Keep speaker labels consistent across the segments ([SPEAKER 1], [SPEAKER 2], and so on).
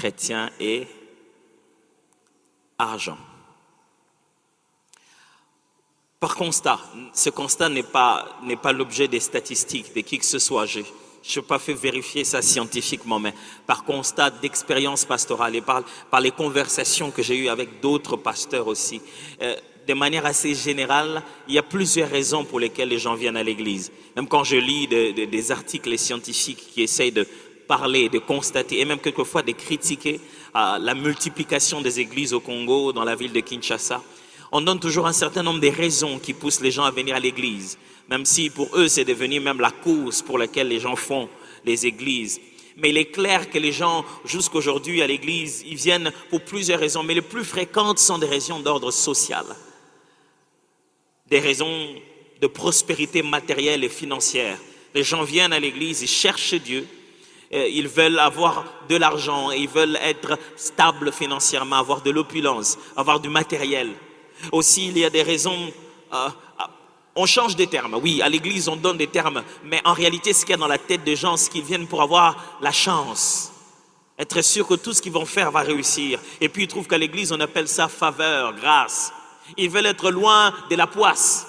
[SPEAKER 1] chrétien et argent. Par constat, ce constat n'est pas l'objet des statistiques de qui que ce soit. Je n'ai pas fait vérifier ça scientifiquement, mais par constat d'expérience pastorale et par les conversations que j'ai eues avec d'autres pasteurs aussi, de manière assez générale, il y a plusieurs raisons pour lesquelles les gens viennent à l'église. Même quand je lis des articles scientifiques qui essayent de parler, de constater et même quelquefois de critiquer la multiplication des églises au Congo, dans la ville de Kinshasa, on donne toujours un certain nombre de raisons qui poussent les gens à venir à l'église, même si pour eux c'est devenu même la cause pour laquelle les gens font les églises. Mais il est clair que les gens, jusqu'aujourd'hui à l'église, ils viennent pour plusieurs raisons, mais les plus fréquentes sont des raisons d'ordre social. Des raisons de prospérité matérielle et financière. Les gens viennent à l'église, ils cherchent Dieu, ils veulent avoir de l'argent, ils veulent être stables financièrement, avoir de l'opulence, avoir du matériel. Aussi, il y a des raisons, on change des termes. Oui, à l'église, on donne des termes, mais en réalité, ce qu'il y a dans la tête des gens, c'est qu'ils viennent pour avoir la chance, être sûr que tout ce qu'ils vont faire va réussir. Et puis, ils trouvent qu'à l'église, on appelle ça faveur, grâce. Ils veulent être loin de la poisse.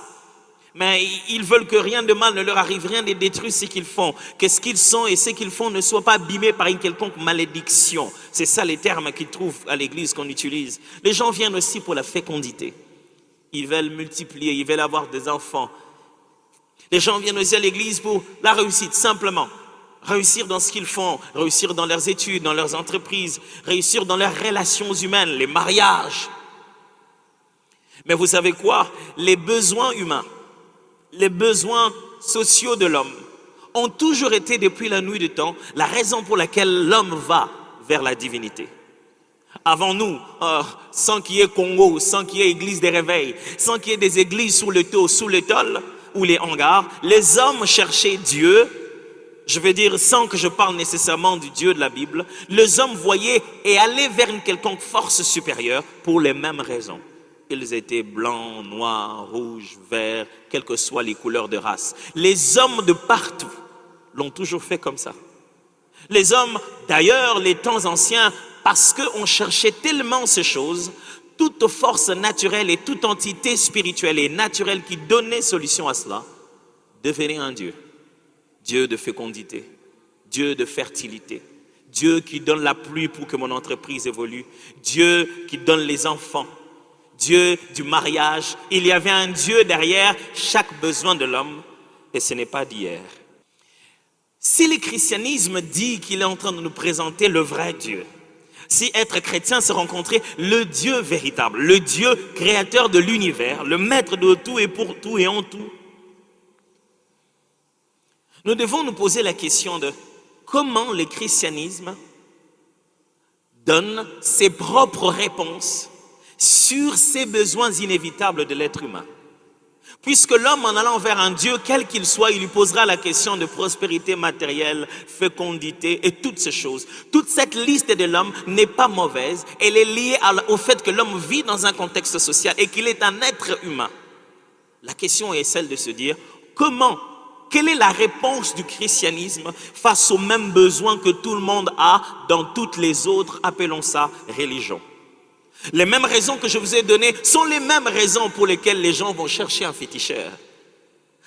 [SPEAKER 1] Mais ils veulent que rien de mal ne leur arrive, rien ne détruise ce qu'ils font, que ce qu'ils sont et ce qu'ils font ne soient pas abîmés par une quelconque malédiction. C'est ça les termes qu'ils trouvent à l'église qu'on utilise. Les gens viennent aussi pour la fécondité. Ils veulent multiplier, ils veulent avoir des enfants. Les gens viennent aussi à l'église pour la réussite, simplement. Réussir dans ce qu'ils font, réussir dans leurs études, dans leurs entreprises, réussir dans leurs relations humaines, les mariages. Mais vous savez quoi? Les besoins humains, les besoins sociaux de l'homme ont toujours été depuis la nuit du temps la raison pour laquelle l'homme va vers la divinité. Avant nous, sans qu'il y ait Congo, sans qu'il y ait église des réveils, sans qu'il y ait des églises sous le tôle ou les hangars, les hommes cherchaient Dieu. Je veux dire, sans que je parle nécessairement du Dieu de la Bible, les hommes voyaient et allaient vers une quelconque force supérieure pour les mêmes raisons. Ils étaient blancs, noirs, rouges, verts, quelles que soient les couleurs de race. Les hommes de partout l'ont toujours fait comme ça. Les hommes, d'ailleurs, les temps anciens, parce qu'on cherchait tellement ces choses, toute force naturelle et toute entité spirituelle et naturelle qui donnait solution à cela, devenait un Dieu. Dieu de fécondité, Dieu de fertilité, Dieu qui donne la pluie pour que mon entreprise évolue, Dieu qui donne les enfants, Dieu du mariage. Il y avait un Dieu derrière chaque besoin de l'homme et ce n'est pas d'hier. Si le christianisme dit qu'il est en train de nous présenter le vrai Dieu, si être chrétien, c'est rencontrer le Dieu véritable, le Dieu créateur de l'univers, le maître de tout et pour tout et en tout, nous devons nous poser la question de comment le christianisme donne ses propres réponses sur ces besoins inévitables de l'être humain. Puisque l'homme, en allant vers un Dieu, quel qu'il soit, il lui posera la question de prospérité matérielle, fécondité et toutes ces choses. Toute cette liste de l'homme n'est pas mauvaise. Elle est liée au fait que l'homme vit dans un contexte social et qu'il est un être humain. La question est celle de se dire, quelle est la réponse du christianisme face aux mêmes besoins que tout le monde a dans toutes les autres, appelons ça, religions? Les mêmes raisons que je vous ai données sont les mêmes raisons pour lesquelles les gens vont chercher un féticheur.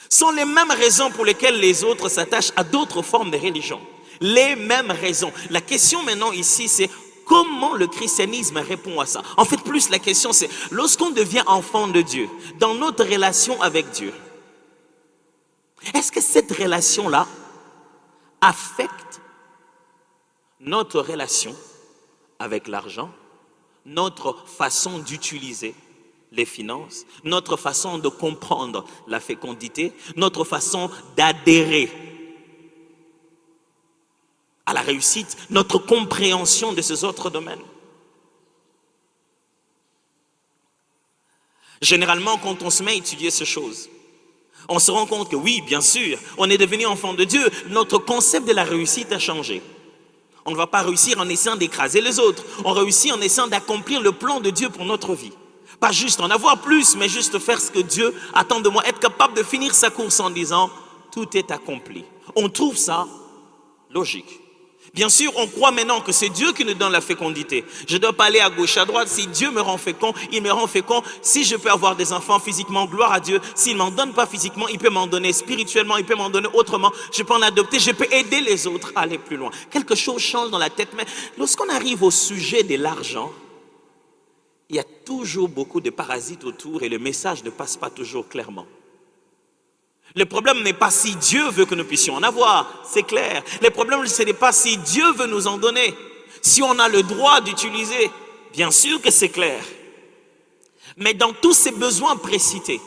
[SPEAKER 1] Sont les mêmes raisons pour lesquelles les autres s'attachent à d'autres formes de religion. Les mêmes raisons. La question maintenant ici, c'est comment le christianisme répond à ça? En fait, plus la question, c'est lorsqu'on devient enfant de Dieu, dans notre relation avec Dieu, est-ce que cette relation-là affecte notre relation avec l'argent, notre façon d'utiliser les finances, notre façon de comprendre la fécondité, notre façon d'adhérer à la réussite, notre compréhension de ces autres domaines? Généralement, quand on se met à étudier ces choses, on se rend compte que oui, bien sûr, on est devenu enfant de Dieu. Notre concept de la réussite a changé. On ne va pas réussir en essayant d'écraser les autres. On réussit en essayant d'accomplir le plan de Dieu pour notre vie. Pas juste en avoir plus, mais juste faire ce que Dieu attend de moi. Être capable de finir sa course en disant, tout est accompli. On trouve ça logique. Bien sûr, on croit maintenant que c'est Dieu qui nous donne la fécondité. Je ne dois pas aller à gauche, à droite. Si Dieu me rend fécond, il me rend fécond. Si je peux avoir des enfants physiquement, gloire à Dieu. S'il ne m'en donne pas physiquement, il peut m'en donner spirituellement, il peut m'en donner autrement. Je peux en adopter, je peux aider les autres à aller plus loin. Quelque chose change dans la tête. Mais lorsqu'on arrive au sujet de l'argent, il y a toujours beaucoup de parasites autour et le message ne passe pas toujours clairement. Le problème n'est pas si Dieu veut que nous puissions en avoir, c'est clair. Le problème, ce n'est pas si Dieu veut nous en donner. Si on a le droit d'utiliser, bien sûr que c'est clair. Mais dans tous ces besoins précités,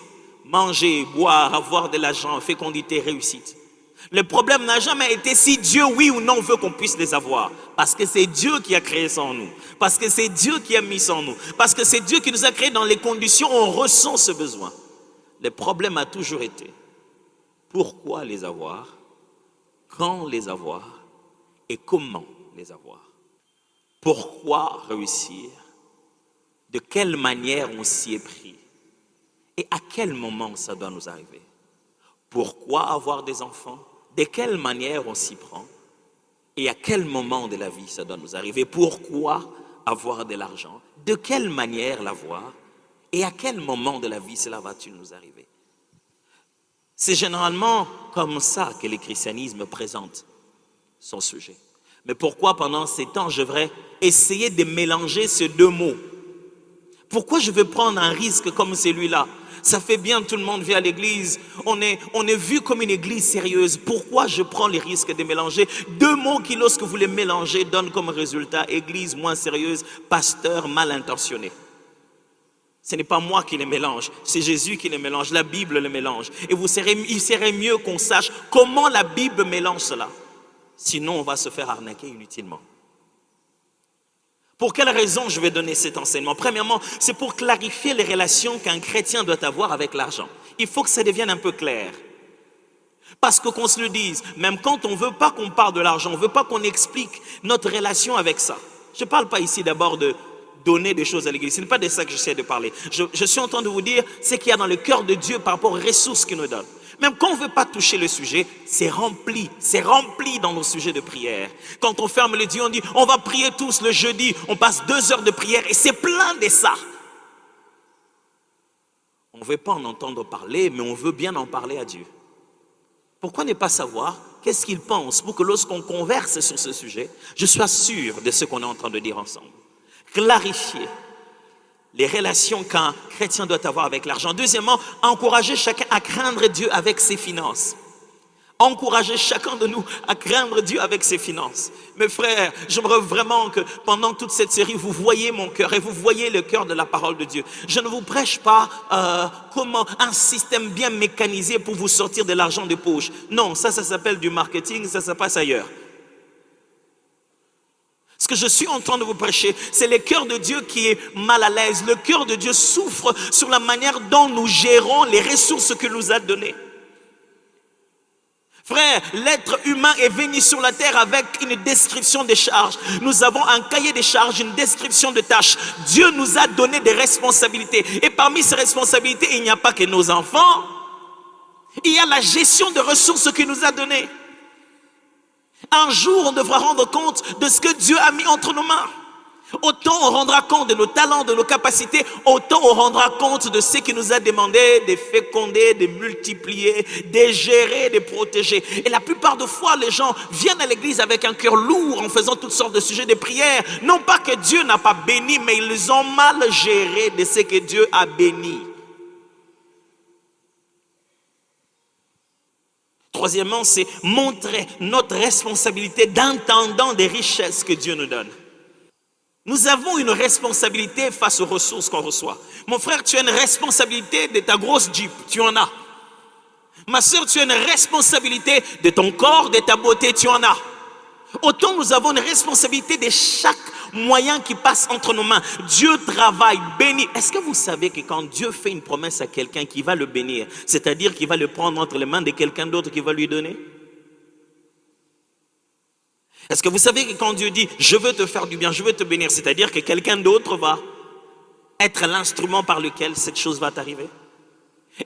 [SPEAKER 1] manger, boire, avoir de l'argent, fécondité, réussite, le problème n'a jamais été si Dieu, oui ou non, veut qu'on puisse les avoir. Parce que c'est Dieu qui a créé ça en nous. Parce que c'est Dieu qui a mis ça en nous. Parce que c'est Dieu qui nous a créé dans les conditions où on ressent ce besoin. Le problème a toujours été: pourquoi les avoir, quand les avoir et comment les avoir. Pourquoi réussir, de quelle manière on s'y est pris et à quel moment ça doit nous arriver. Pourquoi avoir des enfants, de quelle manière on s'y prend et à quel moment de la vie ça doit nous arriver. Pourquoi avoir de l'argent, de quelle manière l'avoir et à quel moment de la vie cela va-t-il nous arriver. C'est généralement comme ça que le christianisme présente son sujet. Mais pourquoi pendant ces temps, je devrais essayer de mélanger ces deux mots? Pourquoi je veux prendre un risque comme celui-là? Ça fait bien, tout le monde vient à l'église, on est vu comme une église sérieuse. Pourquoi je prends les risques de mélanger deux mots qui, lorsque vous les mélangez, donnent comme résultat église moins sérieuse, pasteur mal intentionné? Ce n'est pas moi qui les mélange, c'est Jésus qui les mélange, la Bible les mélange. Et il serait mieux qu'on sache comment la Bible mélange cela. Sinon, on va se faire arnaquer inutilement. Pour quelle raison je vais donner cet enseignement? Premièrement, c'est pour clarifier les relations qu'un chrétien doit avoir avec l'argent. Il faut que ça devienne un peu clair. Parce que qu'on se le dise, même quand on ne veut pas qu'on parle de l'argent, on ne veut pas qu'on explique notre relation avec ça. Je ne parle pas ici d'abord de donner des choses à l'église. Ce n'est pas de ça que j'essaie de parler. Je suis en train de vous dire ce qu'il y a dans le cœur de Dieu par rapport aux ressources qu'il nous donne. Même quand on ne veut pas toucher le sujet, c'est rempli dans nos sujets de prière. Quand on ferme les yeux, on dit, on va prier tous le jeudi, on passe 2 heures de prière et c'est plein de ça. On ne veut pas en entendre parler, mais on veut bien en parler à Dieu. Pourquoi ne pas savoir qu'est-ce qu'il pense pour que lorsqu'on converse sur ce sujet, je sois sûr de ce qu'on est en train de dire ensemble. Clarifier les relations qu'un chrétien doit avoir avec l'argent. Deuxièmement, encourager chacun à craindre Dieu avec ses finances. Encourager chacun de nous à craindre Dieu avec ses finances. Mes frères, j'aimerais vraiment que pendant toute cette série, vous voyez mon cœur et vous voyez le cœur de la parole de Dieu. Je ne vous prêche pas comment un système bien mécanisé pour vous sortir de l'argent de poche. Non, ça s'appelle du marketing, ça se passe ailleurs. Ce que je suis en train de vous prêcher, c'est le cœur de Dieu qui est mal à l'aise. Le cœur de Dieu souffre sur la manière dont nous gérons les ressources qu'il nous a données. Frère, l'être humain est venu sur la terre avec une description des charges. Nous avons un cahier des charges, une description de tâches. Dieu nous a donné des responsabilités. Et parmi ces responsabilités, il n'y a pas que nos enfants. Il y a la gestion de ressources qu'il nous a données. Un jour, on devra rendre compte de ce que Dieu a mis entre nos mains. Autant on rendra compte de nos talents, de nos capacités, autant on rendra compte de ce qu'il nous a demandé de féconder, de multiplier, de gérer, de protéger. Et la plupart des fois, les gens viennent à l'église avec un cœur lourd en faisant toutes sortes de sujets de prière. Non pas que Dieu n'a pas béni, mais ils ont mal géré de ce que Dieu a béni. Troisièmement, c'est montrer notre responsabilité d'intendant des richesses que Dieu nous donne. Nous avons une responsabilité face aux ressources qu'on reçoit. Mon frère, tu as une responsabilité de ta grosse Jeep, tu en as. Ma soeur, tu as une responsabilité de ton corps, de ta beauté, tu en as. Autant nous avons une responsabilité de chaque moyen qui passe entre nos mains. Dieu travaille, bénit. Est-ce que vous savez que quand Dieu fait une promesse à quelqu'un qui va le bénir, c'est-à-dire qu'il va le prendre entre les mains de quelqu'un d'autre qui va lui donner? Est-ce que vous savez que quand Dieu dit « je veux te faire du bien, je veux te bénir », c'est-à-dire que quelqu'un d'autre va être l'instrument par lequel cette chose va t'arriver?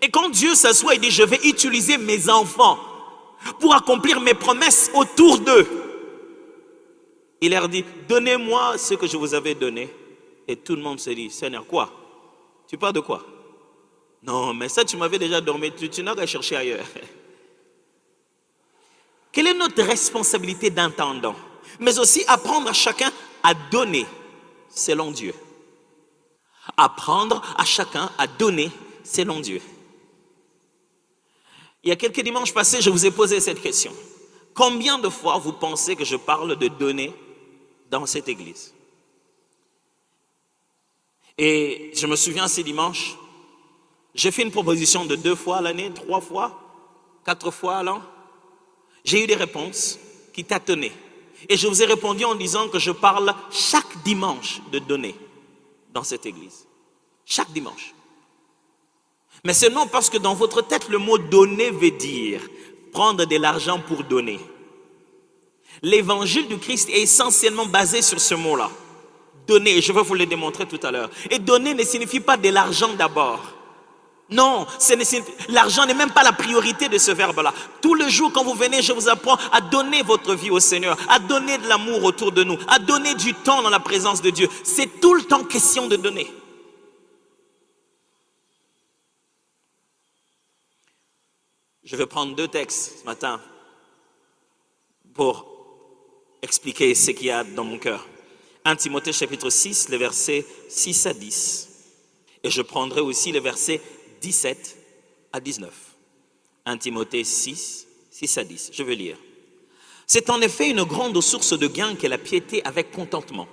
[SPEAKER 1] Et quand Dieu s'assoit et dit « je vais utiliser mes enfants pour accomplir mes promesses autour d'eux », Il leur dit, donnez-moi ce que je vous avais donné. Et tout le monde se dit, Seigneur, quoi? Tu parles de quoi? Non, mais ça, tu m'avais déjà dormi, tu n'as qu'à chercher ailleurs. Quelle est notre responsabilité d'intendant? Mais aussi apprendre à chacun à donner selon Dieu. Apprendre à chacun à donner selon Dieu. Il y a quelques dimanches passés, je vous ai posé cette question. Combien de fois vous pensez que je parle de donner dans cette église? Et je me souviens ces dimanches, j'ai fait une proposition de 2 fois à l'année, 3 fois, 4 fois à l'an. J'ai eu des réponses qui tâtonnaient. Et je vous ai répondu en disant que je parle chaque dimanche de donner dans cette église. Chaque dimanche. Mais c'est non parce que dans votre tête, le mot donner veut dire prendre de l'argent pour donner. L'évangile du Christ est essentiellement basé sur ce mot-là. Donner, je vais vous le démontrer tout à l'heure. Et donner ne signifie pas de l'argent d'abord. Non, l'argent n'est même pas la priorité de ce verbe-là. Tous les jours quand vous venez, je vous apprends à donner votre vie au Seigneur, à donner de l'amour autour de nous, à donner du temps dans la présence de Dieu. C'est tout le temps question de donner. Je vais prendre 2 textes ce matin pour expliquer ce qu'il y a dans mon cœur. 1 Timothée chapitre 6, les versets 6 à 10. Et je prendrai aussi les versets 17 à 19. 1 Timothée 6, 6 à 10. Je vais lire. C'est en effet une grande source de gain qu'est la piété avec contentement.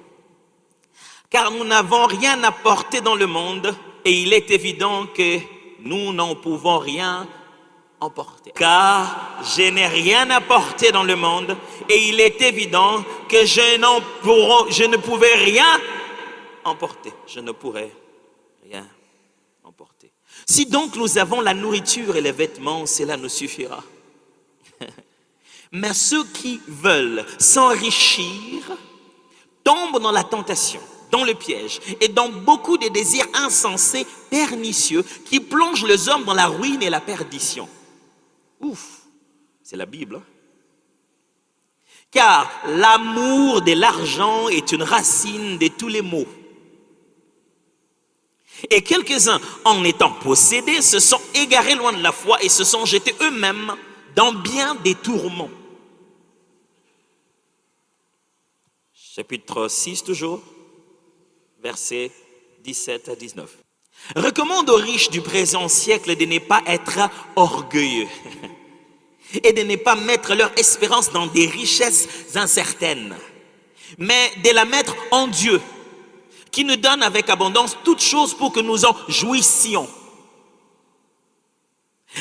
[SPEAKER 1] Car nous n'avons rien apporté dans le monde et il est évident que nous n'en pouvons rien emporter. Car je n'ai rien apporté dans le monde et il est évident que je ne pouvais rien emporter. Je ne pourrais rien emporter. Si donc nous avons la nourriture et les vêtements, cela nous suffira. Mais ceux qui veulent s'enrichir tombent dans la tentation, dans le piège et dans beaucoup de désirs insensés, pernicieux, qui plongent les hommes dans la ruine et la perdition. Ouf, c'est la Bible. Car l'amour de l'argent est une racine de tous les maux. Et quelques-uns, en étant possédés, se sont égarés loin de la foi et se sont jetés eux-mêmes dans bien des tourments. Chapitre 6 toujours, versets 17 à 19. Recommande aux riches du présent siècle de ne pas être orgueilleux et de ne pas mettre leur espérance dans des richesses incertaines, mais de la mettre en Dieu, qui nous donne avec abondance toutes choses pour que nous en jouissions.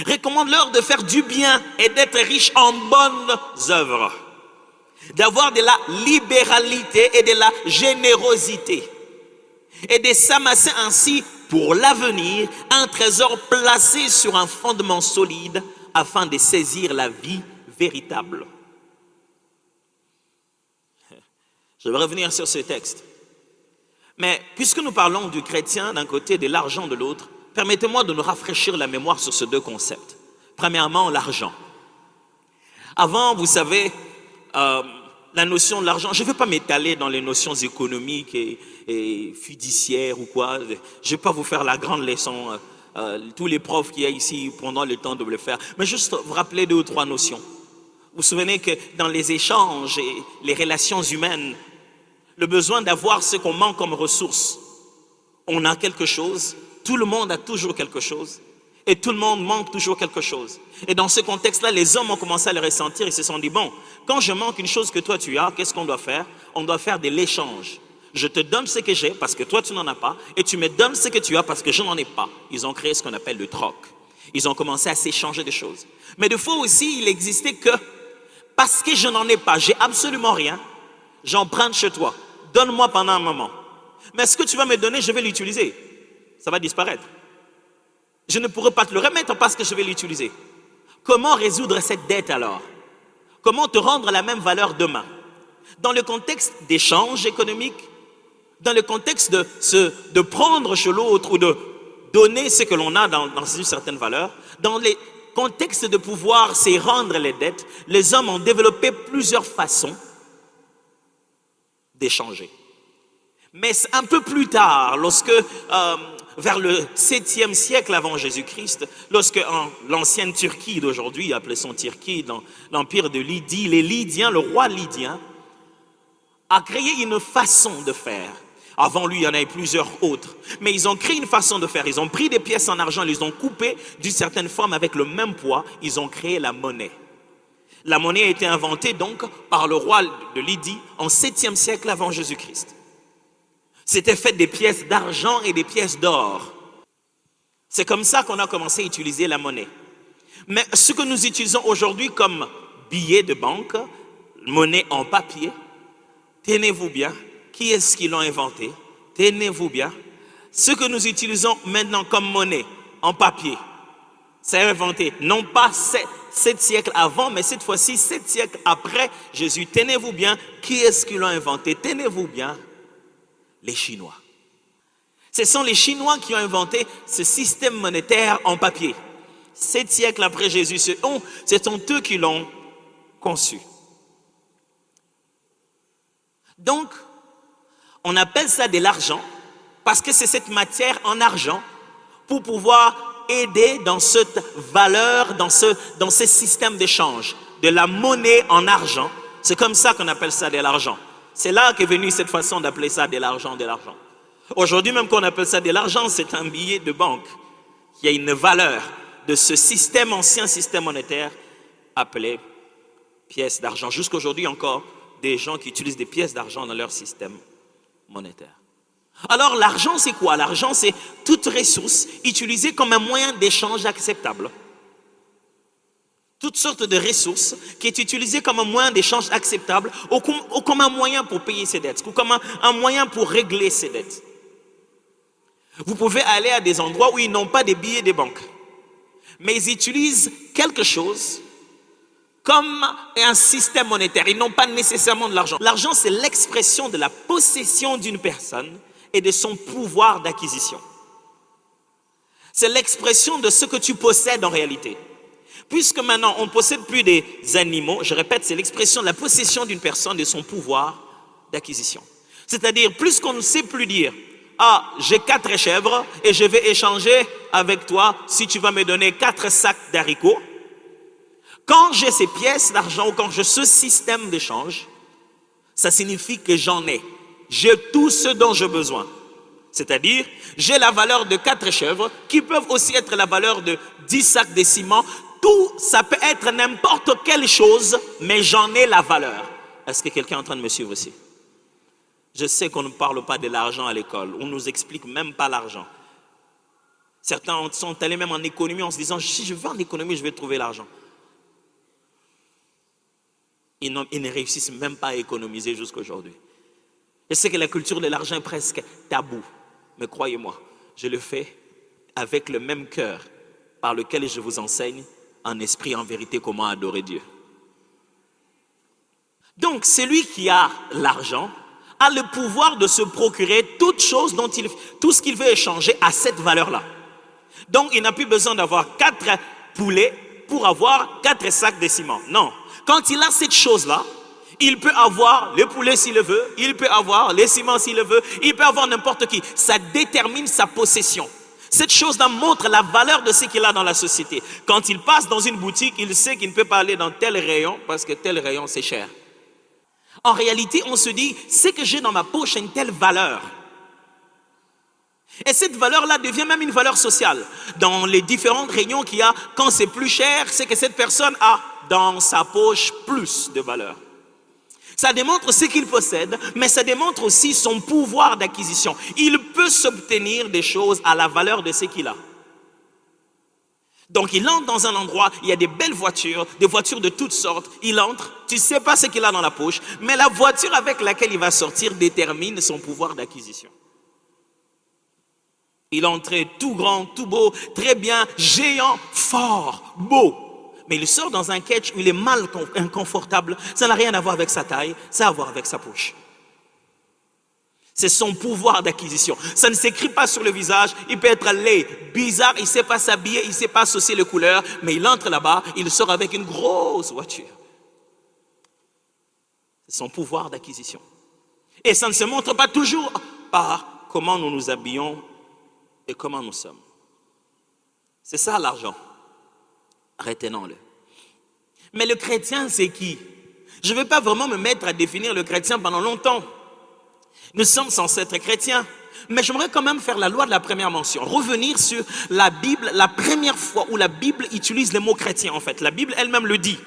[SPEAKER 1] Recommande-leur de faire du bien et d'être riches en bonnes œuvres, d'avoir de la libéralité et de la générosité, et de s'amasser ainsi pour l'avenir un trésor placé sur un fondement solide afin de saisir la vie véritable. Je vais revenir sur ce texte. Mais puisque nous parlons du chrétien d'un côté et de l'argent de l'autre, permettez-moi de nous rafraîchir la mémoire sur ces 2 concepts. Premièrement, l'argent. Avant, vous savez, la notion de l'argent, je ne veux pas m'étaler dans les notions économiques et fiduciaires ou quoi. Je ne vais pas vous faire la grande leçon. Tous les profs qu'il y a ici prendront le temps de le faire. Mais juste vous rappeler 2 ou 3 notions. Vous vous souvenez que dans les échanges et les relations humaines, le besoin d'avoir ce qu'on manque comme ressources, on a quelque chose, tout le monde a toujours quelque chose, et tout le monde manque toujours quelque chose. Et dans ce contexte-là, les hommes ont commencé à le ressentir, ils se sont dit, bon, quand je manque une chose que toi tu as, qu'est-ce qu'on doit faire? On doit faire de l'échange. Je te donne ce que j'ai parce que toi tu n'en as pas, et tu me donnes ce que tu as parce que je n'en ai pas. Ils ont créé ce qu'on appelle le troc. Ils ont commencé à s'échanger des choses. Mais des fois aussi, il existait que, parce que je n'en ai pas, j'ai absolument rien, j'emprunte chez toi. Donne-moi pendant un moment. Mais ce que tu vas me donner, je vais l'utiliser. Ça va disparaître. Je ne pourrai pas te le remettre parce que je vais l'utiliser. Comment résoudre cette dette alors? Comment te rendre la même valeur demain? Dans le contexte d'échange économique, dans le contexte de prendre chez l'autre ou de donner ce que l'on a dans une certaine valeur, dans les contextes de pouvoir se rendre les dettes, les hommes ont développé plusieurs façons d'échanger. Mais un peu plus tard, lorsque, vers le 7e siècle avant Jésus-Christ, lorsque l'ancienne Turquie d'aujourd'hui, appelée son Turquie, dans l'empire de Lydie, les Lydiens, le roi lydien, a créé une façon de faire. Avant lui, il y en avait plusieurs autres. Mais ils ont créé une façon de faire. Ils ont pris des pièces en argent, ils les ont coupées d'une certaine forme avec le même poids. Ils ont créé la monnaie. La monnaie a été inventée donc par le roi de Lydie en 7e siècle avant Jésus-Christ. C'était fait des pièces d'argent et des pièces d'or. C'est comme ça qu'on a commencé à utiliser la monnaie. Mais ce que nous utilisons aujourd'hui comme billets de banque, monnaie en papier, tenez-vous bien, qui est-ce qui l'a inventé? Tenez-vous bien. Ce que nous utilisons maintenant comme monnaie en papier, c'est inventé non pas 7 siècles avant, mais cette fois-ci 7 siècles après Jésus. Tenez-vous bien, qui est-ce qui l'a inventé? Tenez-vous bien. Les Chinois. Ce sont les Chinois qui ont inventé ce système monétaire en papier. 7 siècles après Jésus, ce sont eux qui l'ont conçu. Donc, on appelle ça de l'argent parce que c'est cette matière en argent pour pouvoir aider dans cette valeur, dans ce système d'échange, de la monnaie en argent. C'est comme ça qu'on appelle ça de l'argent. C'est là qu'est venue cette façon d'appeler ça de l'argent, de l'argent. Aujourd'hui, même qu'on appelle ça de l'argent, c'est un billet de banque qui a une valeur de ce système, ancien système monétaire appelé pièces d'argent. Jusqu'aujourd'hui encore, des gens qui utilisent des pièces d'argent dans leur système monétaire. Alors, l'argent, c'est quoi? L'argent, c'est toute ressource utilisée comme un moyen d'échange acceptable. Toutes sortes de ressources qui est utilisée comme un moyen d'échange acceptable ou comme un moyen pour payer ses dettes ou comme un moyen pour régler ses dettes. Vous pouvez aller à des endroits où ils n'ont pas de billets de banque, mais ils utilisent quelque chose comme un système monétaire. Ils n'ont pas nécessairement de l'argent. L'argent, c'est l'expression de la possession d'une personne et de son pouvoir d'acquisition. C'est l'expression de ce que tu possèdes en réalité. Puisque maintenant, on ne possède plus des animaux, je répète, c'est l'expression de la possession d'une personne et son pouvoir d'acquisition. C'est-à-dire, plus qu'on ne sait plus dire, ah, j'ai 4 chèvres et je vais échanger avec toi si tu vas me donner 4 sacs d'haricots. Quand j'ai ces pièces d'argent ou quand j'ai ce système d'échange, ça signifie que j'en ai. J'ai tout ce dont j'ai besoin. C'est-à-dire, j'ai la valeur de 4 chèvres qui peuvent aussi être la valeur de 10 sacs de ciment. Tout, ça peut être n'importe quelle chose, mais j'en ai la valeur. Est-ce que quelqu'un est en train de me suivre aussi? Je sais qu'on ne parle pas de l'argent à l'école. On ne nous explique même pas l'argent. Certains sont allés même en économie en se disant, si je vais en économie, je vais trouver l'argent. Ils ne réussissent même pas à économiser jusqu'à aujourd'hui. Je sais que la culture de l'argent est presque tabou. Mais croyez-moi, je le fais avec le même cœur par lequel je vous enseigne en esprit, en vérité, comment adorer Dieu. Donc, celui qui a l'argent a le pouvoir de se procurer toute chose tout ce qu'il veut échanger à cette valeur-là. Donc, il n'a plus besoin d'avoir 4 poulets pour avoir 4 sacs de ciment. Non. Quand il a cette chose-là, il peut avoir le poulet s'il le veut, il peut avoir les ciments s'il le veut, il peut avoir n'importe qui. Ça détermine sa possession. Cette chose-là montre la valeur de ce qu'il a dans la société. Quand il passe dans une boutique, il sait qu'il ne peut pas aller dans tel rayon parce que tel rayon, c'est cher. En réalité, on se dit, ce que j'ai dans ma poche a une telle valeur. Et cette valeur-là devient même une valeur sociale. Dans les différentes rayons qu'il y a, quand c'est plus cher, c'est que cette personne a dans sa poche plus de valeur. Ça démontre ce qu'il possède, mais ça démontre aussi son pouvoir d'acquisition. Il peut s'obtenir des choses à la valeur de ce qu'il a. Donc il entre dans un endroit, il y a des belles voitures, des voitures de toutes sortes. Il entre, tu ne sais pas ce qu'il a dans la poche, mais la voiture avec laquelle il va sortir détermine son pouvoir d'acquisition. Il entrait tout grand, tout beau, très bien, géant, fort, beau. Mais il sort dans un catch où il est mal inconfortable. Ça n'a rien à voir avec sa taille, ça a à voir avec sa poche. C'est son pouvoir d'acquisition. Ça ne s'écrit pas sur le visage. Il peut être laid, bizarre, il ne sait pas s'habiller, il ne sait pas associer les couleurs, mais il entre là-bas, il sort avec une grosse voiture. C'est son pouvoir d'acquisition. Et ça ne se montre pas toujours par comment nous nous habillons et comment nous sommes. C'est ça l'argent. Retenons-le. Mais le chrétien, c'est qui? Je ne vais pas vraiment me mettre à définir le chrétien pendant longtemps. Nous sommes censés être chrétiens. Mais j'aimerais quand même faire la loi de la première mention. Revenir sur la Bible, la première fois où la Bible utilise le mot chrétien en fait. La Bible elle-même le dit.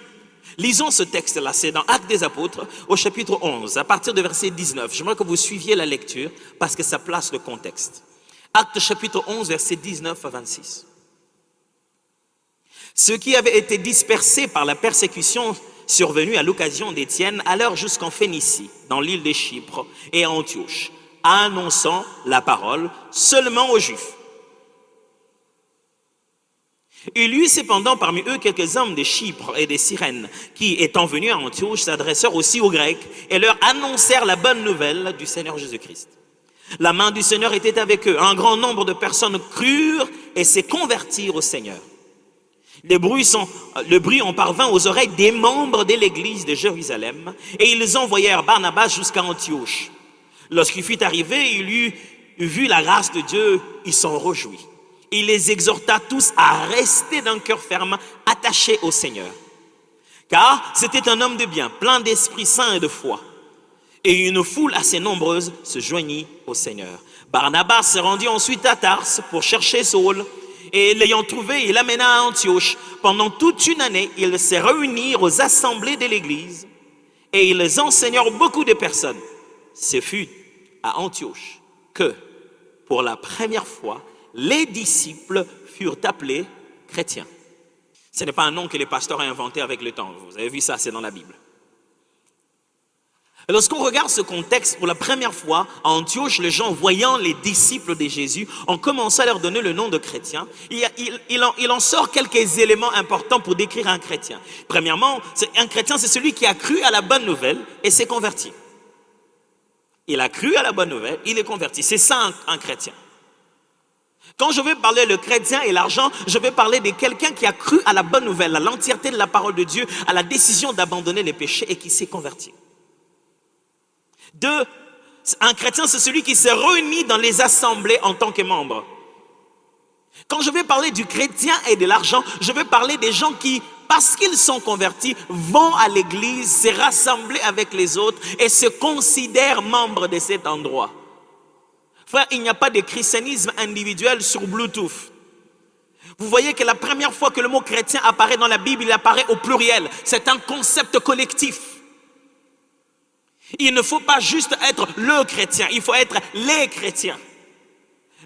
[SPEAKER 1] Lisons ce texte-là, c'est dans Actes des Apôtres, au chapitre 11, à partir de verset 19. J'aimerais que vous suiviez la lecture parce que ça place le contexte. Actes chapitre 11, verset 19 à 26. Ceux qui avaient été dispersés par la persécution survenue à l'occasion d'Étienne allèrent jusqu'en Phénicie, dans l'île de Chypre et à Antioche, annonçant la parole seulement aux Juifs. Il y eut cependant parmi eux quelques hommes de Chypre et de Cyrène qui, étant venus à Antioche, s'adressèrent aussi aux Grecs et leur annoncèrent la bonne nouvelle du Seigneur Jésus-Christ. La main du Seigneur était avec eux. Un grand nombre de personnes crurent et se convertirent au Seigneur. Le bruit en parvint aux oreilles des membres de l'église de Jérusalem et ils envoyèrent Barnabas jusqu'à Antioche. Lorsqu'il fut arrivé, il eut vu la grâce de Dieu, il s'en réjouit. Il les exhorta tous à rester d'un cœur ferme, attachés au Seigneur. Car c'était un homme de bien, plein d'Esprit Saint et de foi. Et une foule assez nombreuse se joignit au Seigneur. Barnabas se rendit ensuite à Tarse pour chercher Saul. Et l'ayant trouvé, il l'amena à Antioche. Pendant toute une année, ils se réunirent aux assemblées de l'église. Et ils enseignèrent beaucoup de personnes. Ce fut à Antioche que, pour la première fois, les disciples furent appelés chrétiens. Ce n'est pas un nom que les pasteurs ont inventé avec le temps. Vous avez vu ça, c'est dans la Bible. Lorsqu'on regarde ce contexte, pour la première fois, à Antioche, les gens, voyant les disciples de Jésus, ont commencé à leur donner le nom de chrétien. Il en sort quelques éléments importants pour décrire un chrétien. Premièrement, un chrétien, c'est celui qui a cru à la bonne nouvelle et s'est converti. Il a cru à la bonne nouvelle, il est converti. C'est ça un chrétien. Quand je vais parler le chrétien et l'argent, je vais parler de quelqu'un qui a cru à la bonne nouvelle, à l'entièreté de la parole de Dieu, à la décision d'abandonner les péchés et qui s'est converti. Deux, un chrétien, c'est celui qui se réunit dans les assemblées en tant que membre. Quand je vais parler du chrétien et de l'argent, je vais parler des gens qui, parce qu'ils sont convertis, vont à l'église, se rassembler avec les autres et se considèrent membres de cet endroit. Frère, il n'y a pas de christianisme individuel sur Bluetooth. Vous voyez que la première fois que le mot chrétien apparaît dans la Bible, il apparaît au pluriel. C'est un concept collectif. Il ne faut pas juste être le chrétien, il faut être les chrétiens.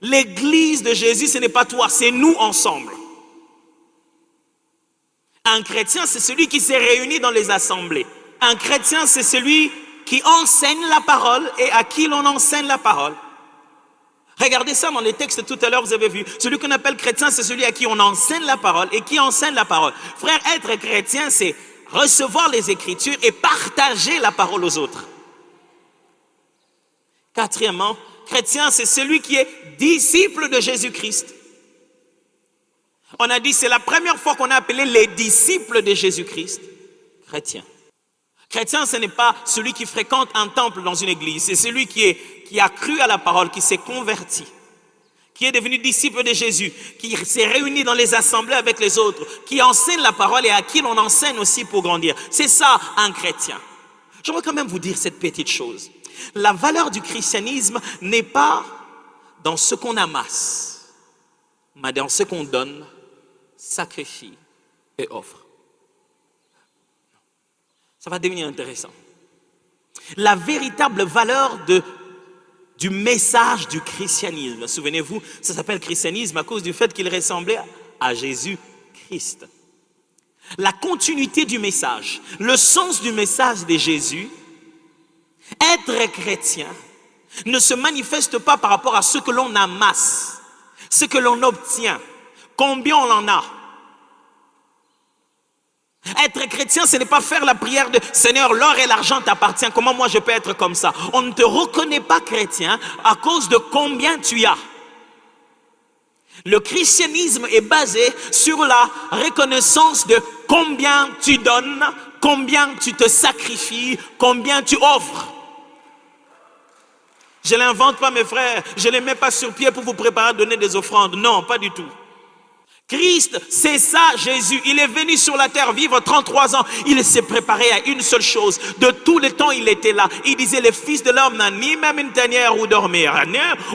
[SPEAKER 1] L'église de Jésus, ce n'est pas toi, c'est nous ensemble. Un chrétien, c'est celui qui s'est réuni dans les assemblées. Un chrétien, c'est celui qui enseigne la parole et à qui l'on enseigne la parole. Regardez ça dans les textes tout à l'heure, vous avez vu. Celui qu'on appelle chrétien, c'est celui à qui on enseigne la parole et qui enseigne la parole. Frère, être chrétien, c'est recevoir les Écritures et partager la parole aux autres. Quatrièmement, chrétien, c'est celui qui est disciple de Jésus-Christ. On a dit, c'est la première fois qu'on a appelé les disciples de Jésus-Christ chrétiens. Chrétien, ce n'est pas celui qui fréquente un temple dans une église, c'est celui qui a cru à la parole, qui s'est converti, qui est devenu disciple de Jésus, qui s'est réuni dans les assemblées avec les autres, qui enseigne la parole et à qui l'on enseigne aussi pour grandir. C'est ça, un chrétien. J'aimerais quand même vous dire cette petite chose. La valeur du christianisme n'est pas dans ce qu'on amasse, mais dans ce qu'on donne, sacrifie et offre. Ça va devenir intéressant. La véritable valeur du message du christianisme, souvenez-vous, ça s'appelle christianisme à cause du fait qu'il ressemblait à Jésus-Christ. La continuité du message, le sens du message de Jésus, être chrétien ne se manifeste pas par rapport à ce que l'on amasse, ce que l'on obtient, combien on en a. Être chrétien, ce n'est pas faire la prière de Seigneur, l'or et l'argent t'appartient, comment moi je peux être comme ça? On ne te reconnaît pas chrétien à cause de combien tu as. Le christianisme est basé sur la reconnaissance de combien tu donnes, combien tu te sacrifies, combien tu offres. Je ne l'invente pas, mes frères. Je ne les mets pas sur pied pour vous préparer à donner des offrandes. Non, pas du tout. Christ, c'est ça, Jésus. Il est venu sur la terre vivre 33 ans. Il s'est préparé à une seule chose. De tout le temps, il était là. Il disait, le Fils de l'homme n'a ni même une tanière où dormir,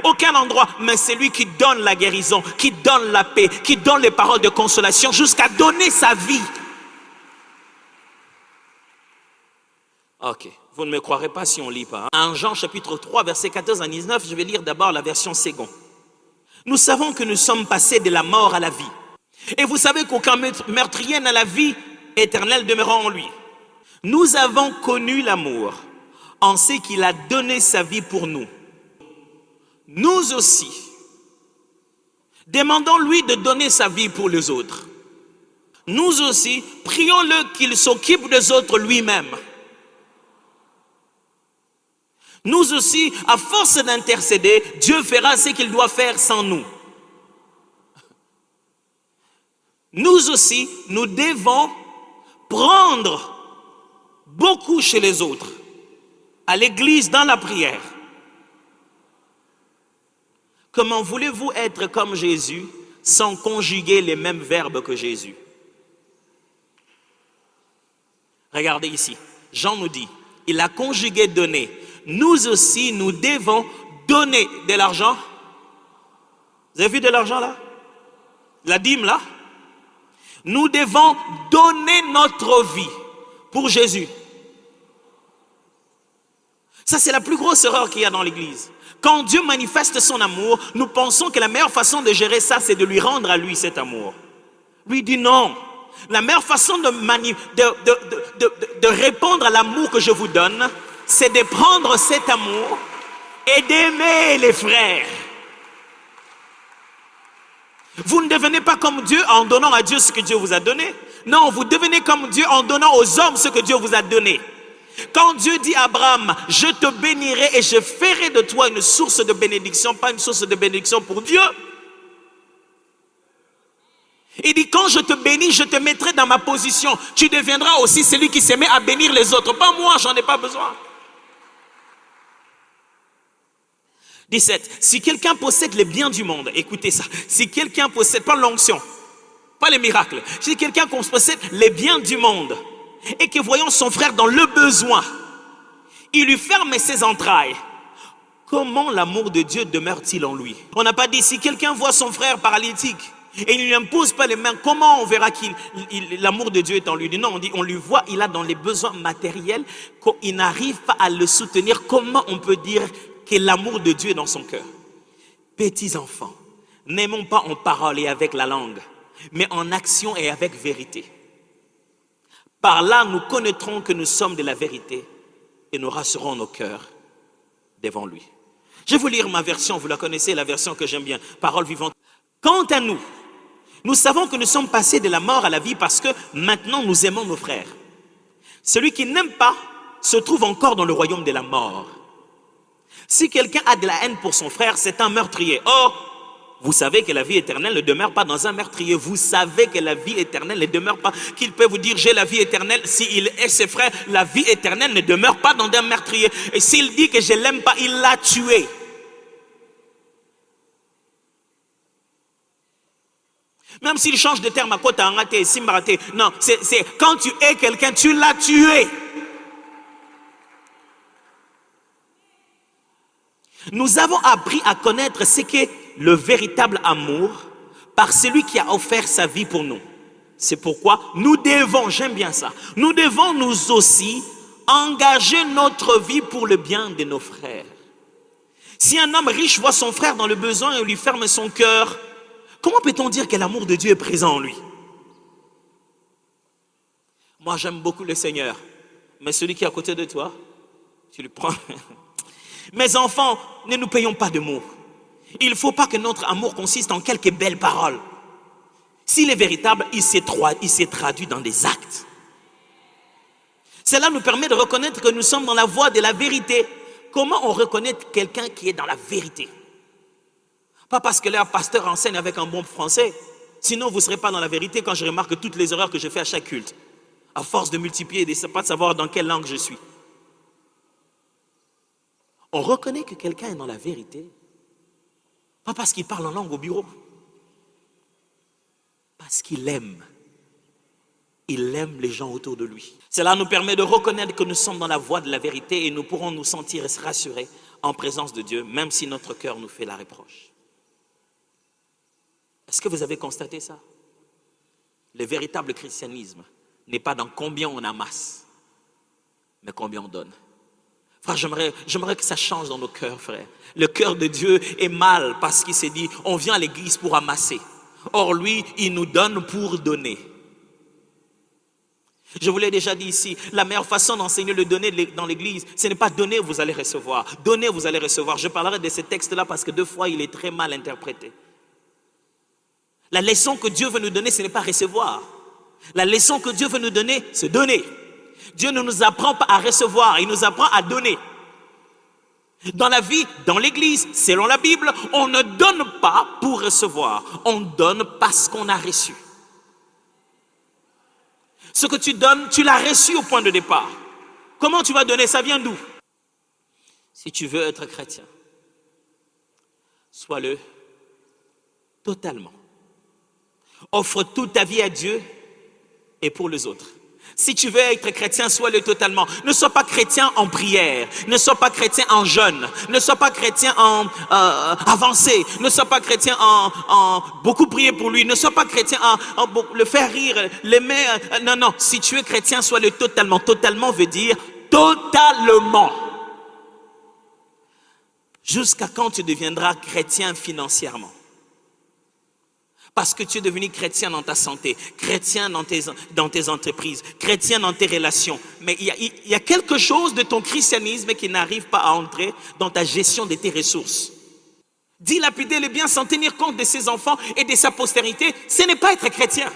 [SPEAKER 1] aucun endroit. Mais c'est lui qui donne la guérison, qui donne la paix, qui donne les paroles de consolation jusqu'à donner sa vie. Ok, vous ne me croirez pas si on ne lit pas. En Jean chapitre 3, versets 14 à 19, je vais lire d'abord la version seconde. Nous savons que nous sommes passés de la mort à la vie. Et vous savez qu'aucun meurtrier n'a la vie éternelle demeurant en lui. Nous avons connu l'amour en ce qu'il a donné sa vie pour nous. Nous aussi, demandons-lui de donner sa vie pour les autres. Nous aussi, prions-le qu'il s'occupe des autres lui-même. Nous aussi, à force d'intercéder, Dieu fera ce qu'il doit faire sans nous. Nous aussi, nous devons prendre beaucoup chez les autres, à l'église, dans la prière. Comment voulez-vous être comme Jésus sans conjuguer les mêmes verbes que Jésus? Regardez ici, Jean nous dit, il a conjugué donner. Nous aussi, nous devons donner de l'argent. Vous avez vu de l'argent là? La dîme là? Nous devons donner notre vie pour Jésus. Ça, c'est la plus grosse erreur qu'il y a dans l'église. Quand Dieu manifeste son amour, nous pensons que la meilleure façon de gérer ça, c'est de lui rendre à lui cet amour. Lui dit non. La meilleure façon de répondre à l'amour que je vous donne, c'est de prendre cet amour et d'aimer les frères. Vous ne devenez pas comme Dieu en donnant à Dieu ce que Dieu vous a donné. Non, vous devenez comme Dieu en donnant aux hommes ce que Dieu vous a donné. Quand Dieu dit à Abraham, je te bénirai et je ferai de toi une source de bénédiction, pas une source de bénédiction pour Dieu. Il dit, quand je te bénis, je te mettrai dans ma position. Tu deviendras aussi celui qui se met à bénir les autres. Pas moi, j'en ai pas besoin. 17. Si quelqu'un possède les biens du monde, écoutez ça. Si quelqu'un possède, pas l'onction, pas les miracles. Si quelqu'un possède les biens du monde et que voyant son frère dans le besoin, il lui ferme ses entrailles, comment l'amour de Dieu demeure-t-il en lui? On n'a pas dit si quelqu'un voit son frère paralytique et il ne lui impose pas les mains, comment on verra qu'il l'amour de Dieu est en lui? Non, on dit on lui voit, il a dans les besoins matériels, il n'arrive pas à le soutenir. Comment on peut dire que l'amour de Dieu est dans son cœur? Petits enfants, n'aimons pas en parole et avec la langue, mais en action et avec vérité. Par là, nous connaîtrons que nous sommes de la vérité et nous rassurons nos cœurs devant lui. Je vais vous lire ma version, vous la connaissez, la version que j'aime bien, parole vivante. Quant à nous, nous savons que nous sommes passés de la mort à la vie parce que maintenant nous aimons nos frères. Celui qui n'aime pas se trouve encore dans le royaume de la mort. Si quelqu'un a de la haine pour son frère, c'est un meurtrier. Or, vous savez que la vie éternelle ne demeure pas dans un meurtrier. Vous savez que la vie éternelle ne demeure pas. Qu'il peut vous dire, j'ai la vie éternelle. S'il est ses frères, la vie éternelle ne demeure pas dans un meurtrier. Et s'il dit que je ne l'aime pas, il l'a tué. Même s'il change de terme à quoi t'as raté, simbarate. Non, c'est quand tu hais quelqu'un, tu l'as tué. Nous avons appris à connaître ce qu'est le véritable amour par celui qui a offert sa vie pour nous. C'est pourquoi nous devons, j'aime bien ça, nous devons nous aussi engager notre vie pour le bien de nos frères. Si un homme riche voit son frère dans le besoin et lui ferme son cœur, comment peut-on dire que l'amour de Dieu est présent en lui? Moi, j'aime beaucoup le Seigneur, mais celui qui est à côté de toi, tu le prends. Mes enfants, ne nous payons pas de mots. Il ne faut pas que notre amour consiste en quelques belles paroles. S'il est véritable, il s'est traduit dans des actes. Cela nous permet de reconnaître que nous sommes dans la voie de la vérité. Comment on reconnaît quelqu'un qui est dans la vérité? Pas parce que leur pasteur enseigne avec un bon français. Sinon, vous ne serez pas dans la vérité quand je remarque toutes les erreurs que je fais à chaque culte. À force de multiplier et de ne pas savoir dans quelle langue je suis. On reconnaît que quelqu'un est dans la vérité, pas parce qu'il parle en langue au bureau, parce qu'il aime. Il aime les gens autour de lui. Cela nous permet de reconnaître que nous sommes dans la voie de la vérité et nous pourrons nous sentir rassurés en présence de Dieu, même si notre cœur nous fait la reproche. Est-ce que vous avez constaté ça? Le véritable christianisme n'est pas dans combien on amasse, mais combien on donne. Frère, j'aimerais que ça change dans nos cœurs, frère. Le cœur de Dieu est mal parce qu'il s'est dit, on vient à l'église pour amasser. Or, lui, il nous donne pour donner. Je vous l'ai déjà dit ici, la meilleure façon d'enseigner le donner dans l'église, ce n'est pas donner, vous allez recevoir. Donner, vous allez recevoir. Je parlerai de ce texte-là parce que 2 fois, il est très mal interprété. La leçon que Dieu veut nous donner, ce n'est pas recevoir. La leçon que Dieu veut nous donner, c'est donner. Dieu ne nous apprend pas à recevoir, il nous apprend à donner. Dans la vie, dans l'église, selon la Bible, on ne donne pas pour recevoir. On donne parce qu'on a reçu. Ce que tu donnes, tu l'as reçu au point de départ. Comment tu vas donner? Ça vient d'où? Si tu veux être chrétien, sois-le totalement. Offre toute ta vie à Dieu et pour les autres. Si tu veux être chrétien, sois-le totalement. Ne sois pas chrétien en prière, ne sois pas chrétien en jeûne, ne sois pas chrétien en avancé, ne sois pas chrétien en beaucoup prier pour lui, ne sois pas chrétien en le faire rire, l'aimer. Non, si tu es chrétien, sois-le totalement. Totalement veut dire totalement. Jusqu'à quand tu deviendras chrétien financièrement? Parce que tu es devenu chrétien dans ta santé, chrétien dans tes entreprises, chrétien dans tes relations. Mais il y a quelque chose de ton christianisme qui n'arrive pas à entrer dans ta gestion de tes ressources. Dilapider les biens sans tenir compte de ses enfants et de sa postérité, ce n'est pas être chrétien.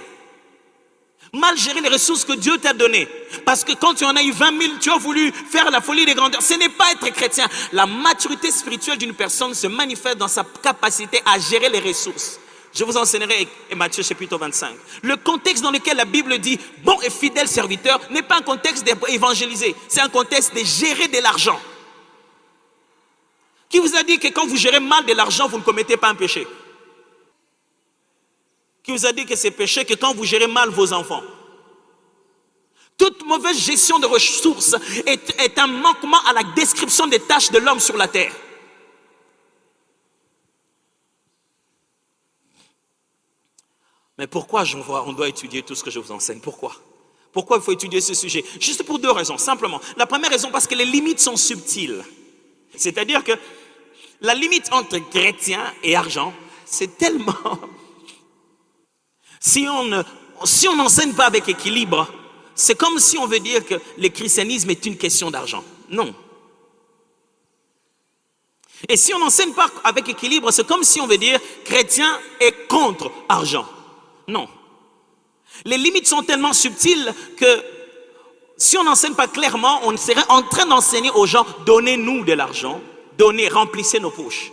[SPEAKER 1] Mal gérer les ressources que Dieu t'a données. Parce que quand tu en as eu 20 000, tu as voulu faire la folie des grandeurs. Ce n'est pas être chrétien. La maturité spirituelle d'une personne se manifeste dans sa capacité à gérer les ressources. Je vous enseignerai Matthieu chapitre 25. Le contexte dans lequel la Bible dit « bon et fidèle serviteur » n'est pas un contexte d'évangéliser, c'est un contexte de gérer de l'argent. Qui vous a dit que quand vous gérez mal de l'argent, vous ne commettez pas un péché? Qui vous a dit que c'est péché que quand vous gérez mal vos enfants? Toute mauvaise gestion de ressources est un manquement à la description des tâches de l'homme sur la terre. Mais pourquoi on doit étudier tout ce que je vous enseigne? Pourquoi il faut étudier ce sujet? Juste pour 2 raisons, simplement. La première raison, parce que les limites sont subtiles. C'est-à-dire que la limite entre chrétien et argent, c'est tellement... Si on n'enseigne pas avec équilibre, c'est comme si on veut dire que le christianisme est une question d'argent. Non. Et si on n'enseigne pas avec équilibre, c'est comme si on veut dire chrétien est contre argent. Non. Les limites sont tellement subtiles que si on n'enseigne pas clairement, on serait en train d'enseigner aux gens, donnez-nous de l'argent, remplissez nos poches.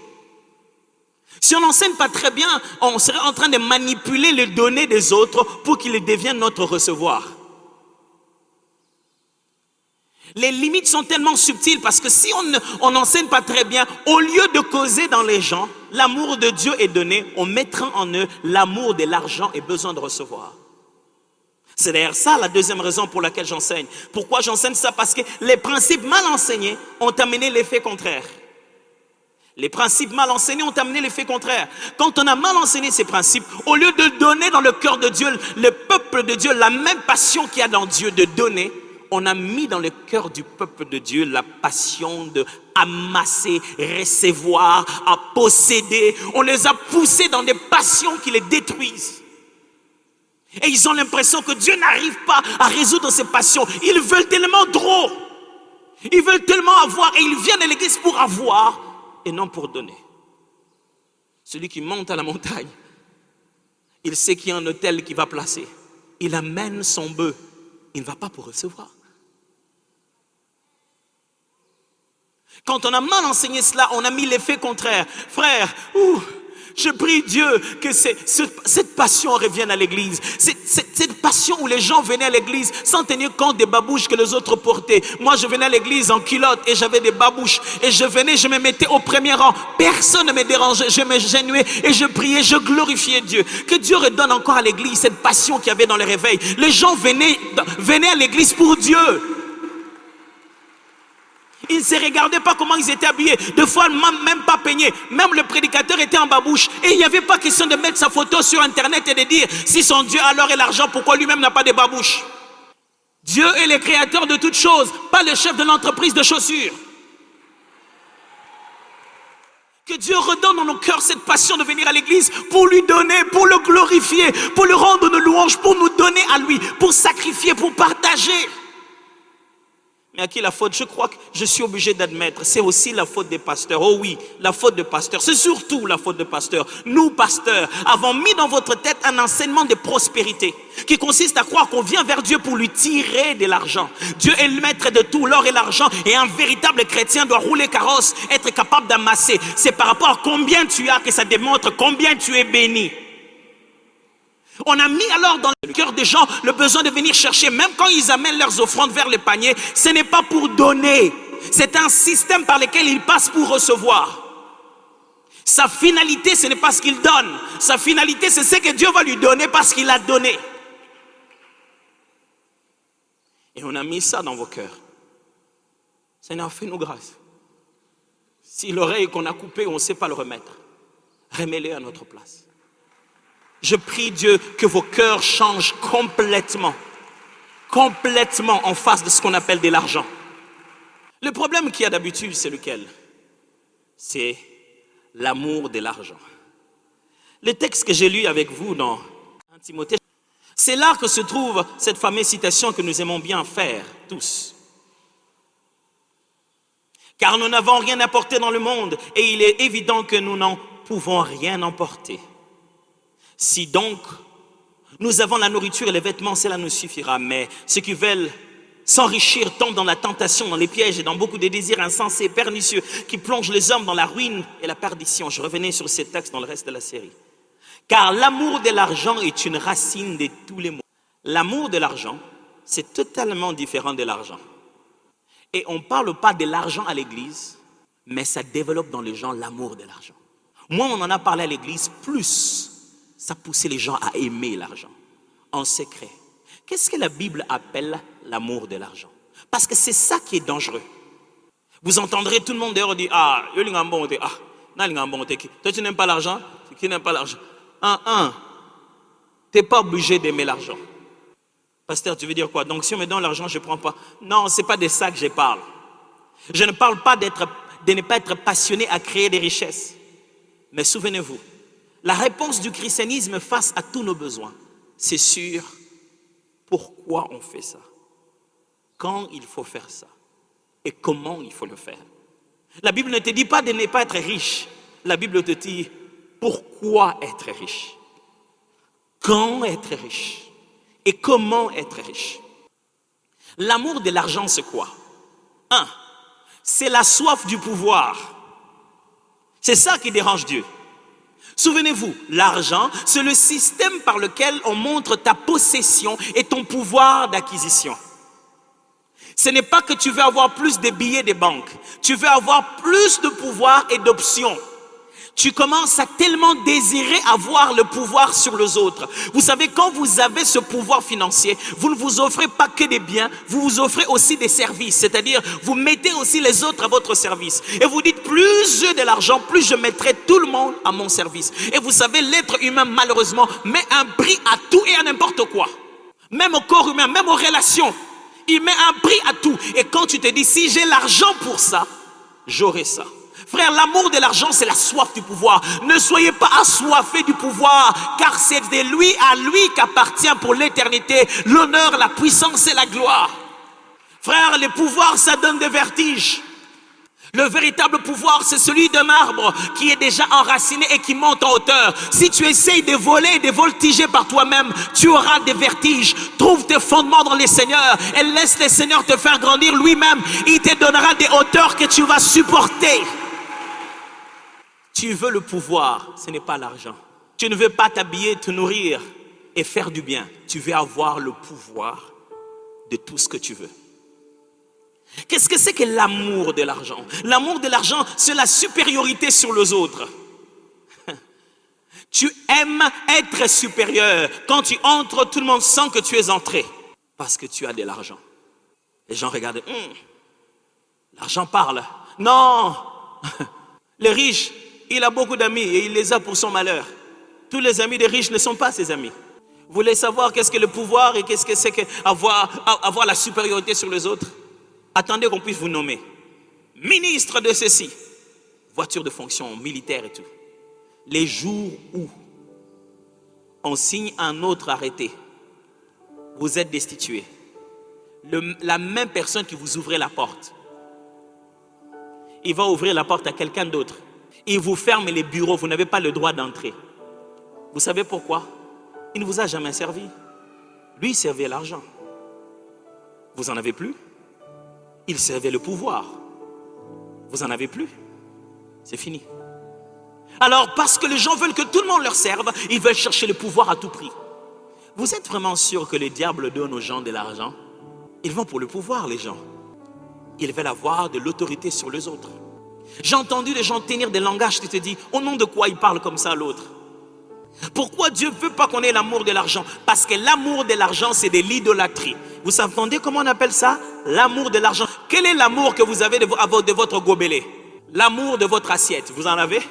[SPEAKER 1] Si on n'enseigne pas très bien, on serait en train de manipuler les données des autres pour qu'ils deviennent notre recevoir. Les limites sont tellement subtiles parce que si on n'enseigne pas très bien, au lieu de causer dans les gens, l'amour de Dieu est donné, on mettra en eux l'amour de l'argent et besoin de recevoir. C'est d'ailleurs ça la deuxième raison pour laquelle j'enseigne. Pourquoi j'enseigne ça? Parce que les principes mal enseignés ont amené l'effet contraire. Les principes mal enseignés ont amené l'effet contraire. Quand on a mal enseigné ces principes, au lieu de donner dans le cœur de Dieu, le peuple de Dieu, la même passion qu'il y a dans Dieu de donner, on a mis dans le cœur du peuple de Dieu la passion de amasser, recevoir, à posséder. On les a poussés dans des passions qui les détruisent. Et ils ont l'impression que Dieu n'arrive pas à résoudre ces passions. Ils veulent tellement trop. Ils veulent tellement avoir et ils viennent à l'église pour avoir et non pour donner. Celui qui monte à la montagne, il sait qu'il y a un autel qu'il va placer. Il amène son bœuf. Il ne va pas pour recevoir. Quand on a mal enseigné cela, on a mis l'effet contraire. Frère, Je prie Dieu que cette passion revienne à l'église. Cette passion où les gens venaient à l'église sans tenir compte des babouches que les autres portaient. Moi, je venais à l'église en culotte et j'avais des babouches. Et je venais, je me mettais au premier rang. Personne ne me dérangeait. Je me genouillais et je priais, je glorifiais Dieu. Que Dieu redonne encore à l'église cette passion qu'il y avait dans le réveil. Les gens venaient à l'église pour Dieu. Ils ne se regardaient pas comment ils étaient habillés. Des fois, même pas peignés. Même le prédicateur était en babouche. Et il n'y avait pas question de mettre sa photo sur Internet et de dire si son Dieu a l'or et l'argent, pourquoi lui-même n'a pas de babouche? Dieu est le créateur de toutes choses, pas le chef de l'entreprise de chaussures. Que Dieu redonne dans nos cœurs cette passion de venir à l'église pour lui donner, pour le glorifier, pour lui rendre nos louanges, pour nous donner à lui, pour sacrifier, pour partager. Mais à qui la faute? Je crois que je suis obligé d'admettre, c'est aussi la faute des pasteurs. Oh oui, la faute des pasteurs, c'est surtout la faute des pasteurs. Nous, pasteurs, avons mis dans votre tête un enseignement de prospérité qui consiste à croire qu'on vient vers Dieu pour lui tirer de l'argent. Dieu est le maître de tout, l'or et l'argent, et un véritable chrétien doit rouler carrosse, être capable d'amasser. C'est par rapport à combien tu as que ça démontre combien tu es béni. On a mis alors dans le cœur des gens le besoin de venir chercher, même quand ils amènent leurs offrandes vers le panier, ce n'est pas pour donner, c'est un système par lequel ils passent pour recevoir. Sa finalité, ce n'est pas ce qu'il donne, sa finalité, c'est ce que Dieu va lui donner parce qu'il a donné. Et on a mis ça dans vos cœurs. Seigneur, fais-nous grâce. Si l'oreille qu'on a coupée, on ne sait pas le remettre, remets-le à notre place. Je prie Dieu que vos cœurs changent complètement en face de ce qu'on appelle de l'argent. Le problème qu'il y a d'habitude, c'est lequel? C'est l'amour de l'argent. Le texte que j'ai lu avec vous dans 1 Timothée, c'est là que se trouve cette fameuse citation que nous aimons bien faire, tous. Car nous n'avons rien apporté dans le monde et il est évident que nous n'en pouvons rien emporter. Si donc nous avons la nourriture et les vêtements, cela nous suffira. Mais ceux qui veulent s'enrichir tombent dans la tentation, dans les pièges et dans beaucoup de désirs insensés et pernicieux qui plongent les hommes dans la ruine et la perdition. Je revenais sur ces textes dans le reste de la série. Car l'amour de l'argent est une racine de tous les maux. L'amour de l'argent, c'est totalement différent de l'argent. Et on ne parle pas de l'argent à l'église, mais ça développe dans les gens l'amour de l'argent. Moins on en a parlé à l'église, plus ça poussait les gens à aimer l'argent, en secret. Qu'est-ce que la Bible appelle l'amour de l'argent? Parce que c'est ça qui est dangereux. Vous entendrez tout le monde dehors dire, ah, toi tu n'aimes pas l'argent? Qui n'aime pas l'argent? Tu n'es pas obligé d'aimer l'argent. Pasteur, tu veux dire quoi? Donc si on me donne l'argent, je ne prends pas. Non, ce n'est pas de ça que je parle. Je ne parle pas de ne pas être passionné à créer des richesses. Mais souvenez-vous, la réponse du christianisme face à tous nos besoins, c'est sur pourquoi on fait ça, quand il faut faire ça et comment il faut le faire. La Bible ne te dit pas de ne pas être riche. La Bible te dit pourquoi être riche, quand être riche et comment être riche. L'amour de l'argent, c'est quoi? C'est la soif du pouvoir. C'est ça qui dérange Dieu. Souvenez-vous, l'argent, c'est le système par lequel on montre ta possession et ton pouvoir d'acquisition. Ce n'est pas que tu veux avoir plus de billets des banques. Tu veux avoir plus de pouvoir et d'options. Tu commences à tellement désirer avoir le pouvoir sur les autres. Vous savez, quand vous avez ce pouvoir financier, vous ne vous offrez pas que des biens, vous vous offrez aussi des services. C'est-à-dire, vous mettez aussi les autres à votre service. Et vous dites, plus j'ai de l'argent, plus je mettrai tout le monde à mon service. Et vous savez, l'être humain, malheureusement, met un prix à tout et à n'importe quoi. Même au corps humain, même aux relations. Il met un prix à tout. Et quand tu te dis, si j'ai l'argent pour ça, j'aurai ça. Frère, l'amour de l'argent, c'est la soif du pouvoir. Ne soyez pas assoiffés du pouvoir, car c'est de lui à lui qu'appartient pour l'éternité l'honneur, la puissance et la gloire. Frère, le pouvoir, ça donne des vertiges. Le véritable pouvoir, c'est celui d'un arbre qui est déjà enraciné et qui monte en hauteur. Si tu essayes de voler et de voltiger par toi-même, tu auras des vertiges. Trouve tes fondements dans les Seigneurs et laisse le Seigneur te faire grandir lui-même. Il te donnera des hauteurs que tu vas supporter. Tu veux le pouvoir, ce n'est pas l'argent. Tu ne veux pas t'habiller, te nourrir et faire du bien. Tu veux avoir le pouvoir de tout ce que tu veux. Qu'est-ce que c'est que l'amour de l'argent? L'amour de l'argent, c'est la supériorité sur les autres. Tu aimes être supérieur. Quand tu entres, tout le monde sent que tu es entré. Parce que tu as de l'argent. Les gens regardent. L'argent parle. Non. Le riche, il a beaucoup d'amis et il les a pour son malheur. Tous les amis des riches ne sont pas ses amis. Vous voulez savoir qu'est-ce que le pouvoir et qu'est-ce que c'est qu'avoir la supériorité sur les autres? Attendez qu'on puisse vous nommer. Ministre de ceci. Voiture de fonction, militaire et tout. Les jours où on signe un autre arrêté, vous êtes destitué. La même personne qui vous ouvrait la porte, il va ouvrir la porte à quelqu'un d'autre. Il vous ferme les bureaux, vous n'avez pas le droit d'entrer. Vous savez pourquoi? Il ne vous a jamais servi. Lui, il servait l'argent. Vous en avez plus? Il servait le pouvoir. Vous en avez plus? C'est fini. Alors, parce que les gens veulent que tout le monde leur serve, ils veulent chercher le pouvoir à tout prix. Vous êtes vraiment sûr que le diable donne aux gens de l'argent? Ils vont pour le pouvoir, les gens. Ils veulent avoir de l'autorité sur les autres. J'ai entendu des gens tenir des langages, tu te dis, au nom de quoi ils parlent comme ça à l'autre? Pourquoi Dieu ne veut pas qu'on ait l'amour de l'argent? Parce que l'amour de l'argent, c'est de l'idolâtrie. Vous savez comment on appelle ça? L'amour de l'argent. Quel est l'amour que vous avez de votre gobelet? L'amour de votre assiette, vous en avez?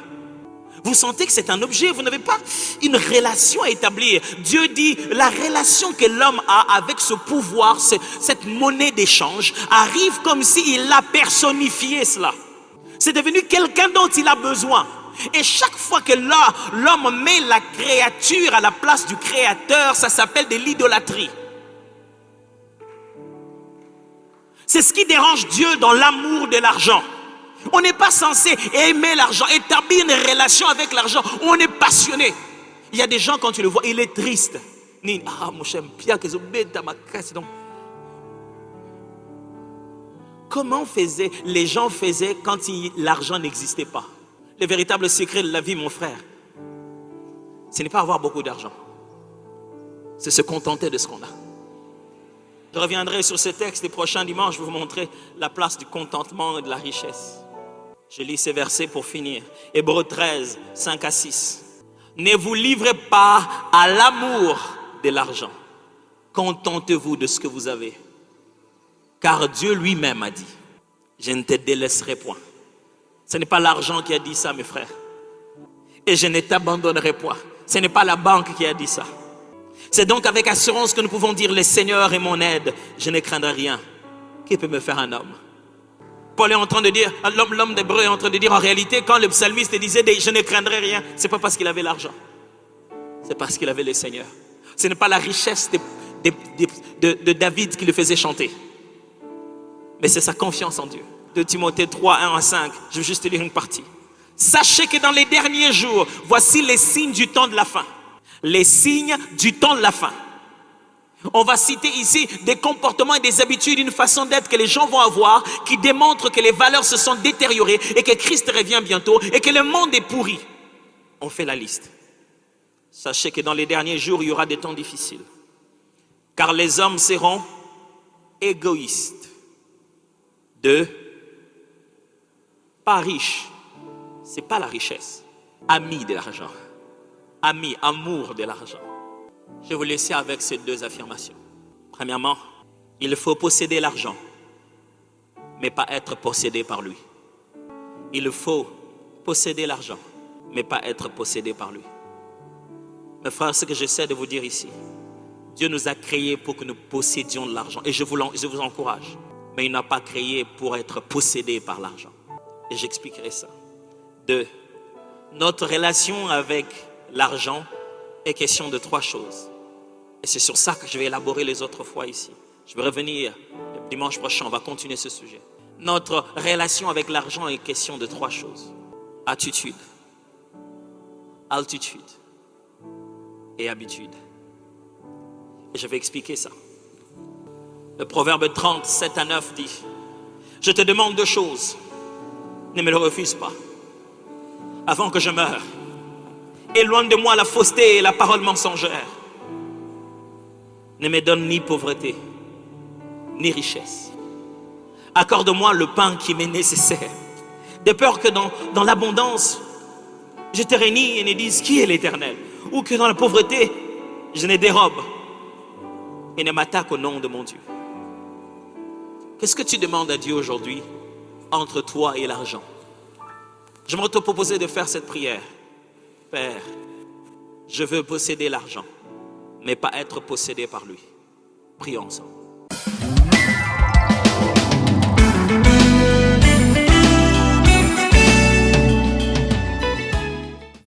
[SPEAKER 1] Vous sentez que c'est un objet, vous n'avez pas une relation à établir. Dieu dit, la relation que l'homme a avec ce pouvoir, cette monnaie d'échange, arrive comme s'il a personnifié cela. C'est devenu quelqu'un dont il a besoin. Et chaque fois que l'homme met la créature à la place du créateur, ça s'appelle de l'idolâtrie. C'est ce qui dérange Dieu dans l'amour de l'argent. On n'est pas censé aimer l'argent, établir une relation avec l'argent. On est passionné. Il y a des gens, quand tu le vois, il est triste. Comment les gens faisaient quand l'argent n'existait pas? Le véritable secret de la vie, mon frère, ce n'est pas avoir beaucoup d'argent. C'est se contenter de ce qu'on a. Je reviendrai sur ce texte les prochains dimanches. Je vais vous montrer la place du contentement et de la richesse. Je lis ces versets pour finir. Hébreux 13, 5 à 6. Ne vous livrez pas à l'amour de l'argent. Contentez-vous de ce que vous avez. Car Dieu lui-même a dit, je ne te délaisserai point. Ce n'est pas l'argent qui a dit ça, mes frères. Et je ne t'abandonnerai point. Ce n'est pas la banque qui a dit ça. C'est donc avec assurance que nous pouvons dire, le Seigneur est mon aide. Je ne craindrai rien. Qui peut me faire un homme? Paul est en train de dire, l'homme d'Hébreu est en train de dire, en réalité, quand le psalmiste disait, je ne craindrai rien, ce n'est pas parce qu'il avait l'argent. C'est parce qu'il avait le Seigneur. Ce n'est pas la richesse de David qui le faisait chanter. Mais c'est sa confiance en Dieu. De Timothée 3, 1 à 5, je vais juste lire une partie. Sachez que dans les derniers jours, voici les signes du temps de la fin. Les signes du temps de la fin. On va citer ici des comportements et des habitudes, une façon d'être que les gens vont avoir qui démontrent que les valeurs se sont détériorées et que Christ revient bientôt et que le monde est pourri. On fait la liste. Sachez que dans les derniers jours, il y aura des temps difficiles. Car les hommes seront égoïstes. Pas riches. Ce n'est pas la richesse. Amis de l'argent. Amis, amour de l'argent. Je vais vous laisser avec ces deux affirmations. Premièrement, il faut posséder l'argent, mais pas être possédé par lui. Il faut posséder l'argent, mais pas être possédé par lui. Mes frères, ce que j'essaie de vous dire ici, Dieu nous a créés pour que nous possédions de l'argent. Et je vous encourage. Mais il n'a pas créé pour être possédé par l'argent. Et j'expliquerai ça. 2. Notre relation avec l'argent est question de 3 choses. Et c'est sur ça que je vais élaborer les autres fois ici. Je vais revenir le dimanche prochain, on va continuer ce sujet. Notre relation avec l'argent est question de 3 choses. Attitude, altitude et habitude. Et je vais expliquer ça. Le proverbe 30, 7 à 9 dit, je te demande 2 choses, ne me le refuse pas. avant que je meure. Éloigne de moi la fausseté et la parole mensongère. Ne me donne ni pauvreté, ni richesse. Accorde-moi le pain qui m'est nécessaire. De peur que dans l'abondance, je te réunis et ne dise qui est l'Éternel. Ou que dans la pauvreté, je ne dérobe et ne m'attaque au nom de mon Dieu. Qu'est-ce que tu demandes à Dieu aujourd'hui entre toi et l'argent? J'aimerais te proposer de faire cette prière. Père, je veux posséder l'argent, mais pas être possédé par lui. Prions ensemble.